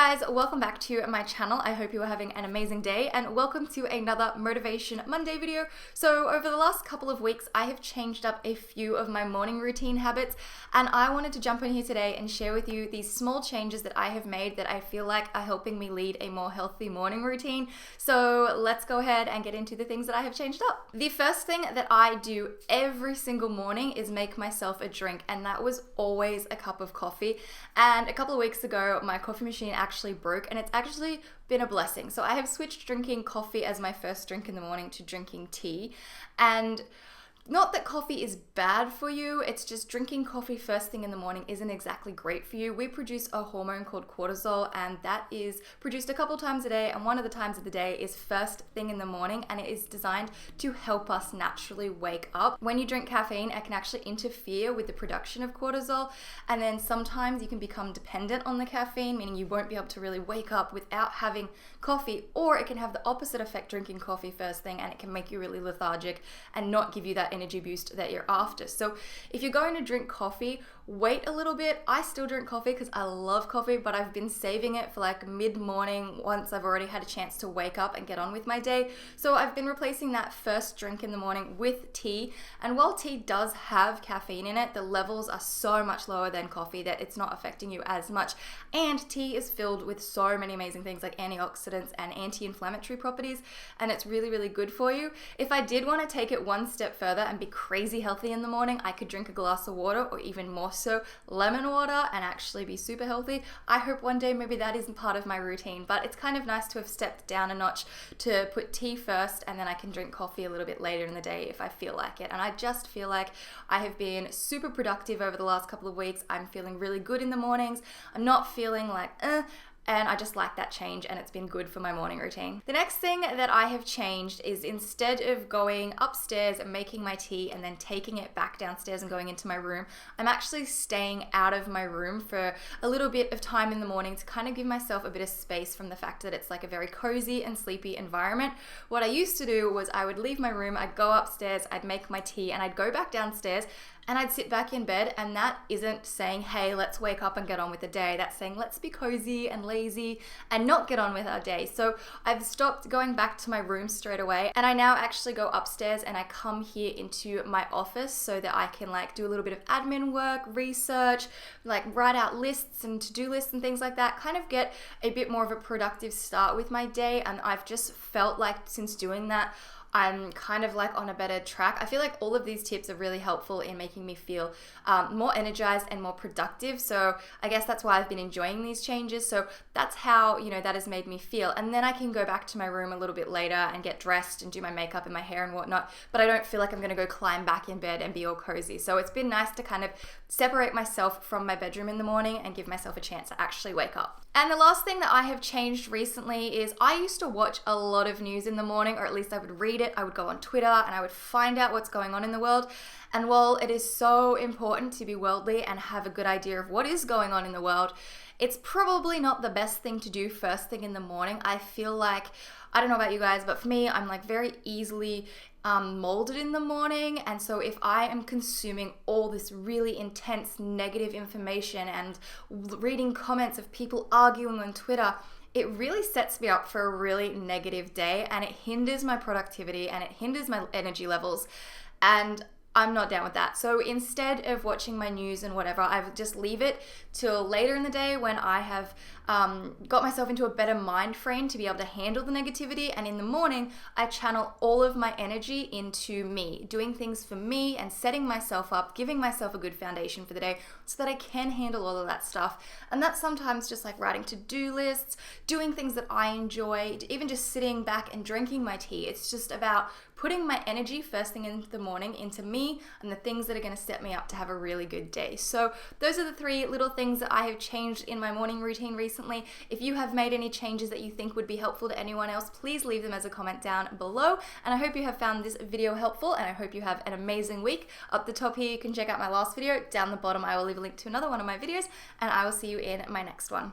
guys, welcome back to my channel. I hope you are having an amazing day and welcome to another Motivation Monday video. So over the last couple of weeks, I have changed up a few of my morning routine habits and I wanted to jump in here today and share with you these small changes that I have made that I feel like are helping me lead a more healthy morning routine. So let's go ahead and get into the things that I have changed up. The first thing that I do every single morning is make myself a drink, and that was always a cup of coffee. And a couple of weeks ago, my coffee machine actually broke, and it's actually been a blessing. So I have switched drinking coffee as my first drink in the morning to drinking tea. And not that coffee is bad for you, it's just drinking coffee first thing in the morning isn't exactly great for you. We produce a hormone called cortisol, and that is produced a couple times a day, and one of the times of the day is first thing in the morning, and it is designed to help us naturally wake up. When you drink caffeine, it can actually interfere with the production of cortisol, and then sometimes you can become dependent on the caffeine, meaning you won't be able to really wake up without having coffee, or it can have the opposite effect drinking coffee first thing, and it can make you really lethargic and not give you that energy boost that you're after. So if you're going to drink coffee, wait a little bit. I still drink coffee because I love coffee, but I've been saving it for like mid-morning once I've already had a chance to wake up and get on with my day. So I've been replacing that first drink in the morning with tea. And while tea does have caffeine in it, the levels are so much lower than coffee that it's not affecting you as much. And tea is filled with so many amazing things like antioxidants and anti-inflammatory properties, and it's really, really good for you. If I did want to take it one step further and be crazy healthy in the morning, I could drink a glass of water, or even more so lemon water, and actually be super healthy. I hope one day maybe that isn't part of my routine, but it's kind of nice to have stepped down a notch to put tea first, and then I can drink coffee a little bit later in the day if I feel like it. And I just feel like I have been super productive over the last couple of weeks. I'm feeling really good in the mornings. I'm not feeling like and I just like that change, and it's been good for my morning routine. The next thing that I have changed is, instead of going upstairs and making my tea and then taking it back downstairs and going into my room, I'm actually staying out of my room for a little bit of time in the morning to kind of give myself a bit of space from the fact that it's like a very cozy and sleepy environment. What I used to do was I would leave my room, I'd go upstairs, I'd make my tea, and I'd go back downstairs and I'd sit back in bed, and that isn't saying, hey, let's wake up and get on with the day. That's saying, let's be cozy and lazy and not get on with our day. So I've stopped going back to my room straight away, and I now actually go upstairs and I come here into my office so that I can like do a little bit of admin work, research, like write out lists and to-do lists and things like that, kind of get a bit more of a productive start with my day. And I've just felt like since doing that, I'm kind of like on a better track. I feel like all of these tips are really helpful in making me feel more energized and more productive. So I guess that's why I've been enjoying these changes. So that's how, that has made me feel. And then I can go back to my room a little bit later and get dressed and do my makeup and my hair and whatnot. But I don't feel like I'm gonna go climb back in bed and be all cozy. So it's been nice to kind of separate myself from my bedroom in the morning and give myself a chance to actually wake up. And the last thing that I have changed recently is I used to watch a lot of news in the morning, or at least I would read it. I would go on Twitter and I would find out what's going on in the world. And while it is so important to be worldly and have a good idea of what is going on in the world, it's probably not the best thing to do first thing in the morning. I feel like, I don't know about you guys, but for me, I'm like very easily molded in the morning. And so if I am consuming all this really intense negative information and reading comments of people arguing on Twitter, it really sets me up for a really negative day, and it hinders my productivity and it hinders my energy levels. And I'm not down with that. So instead of watching my news and whatever, I would just leave it till later in the day when I have got myself into a better mind frame to be able to handle the negativity. And in the morning, I channel all of my energy into me, doing things for me and setting myself up, giving myself a good foundation for the day so that I can handle all of that stuff. And that's sometimes just like writing to-do lists, doing things that I enjoy, even just sitting back and drinking my tea. It's just about putting my energy first thing in the morning into me and the things that are going to set me up to have a really good day. So those are the 3 little things that I have changed in my morning routine recently. If you have made any changes that you think would be helpful to anyone else, please leave them as a comment down below. And I hope you have found this video helpful, and I hope you have an amazing week. Up the top here, you can check out my last video. Down the bottom, I will leave a link to another one of my videos, and I will see you in my next one.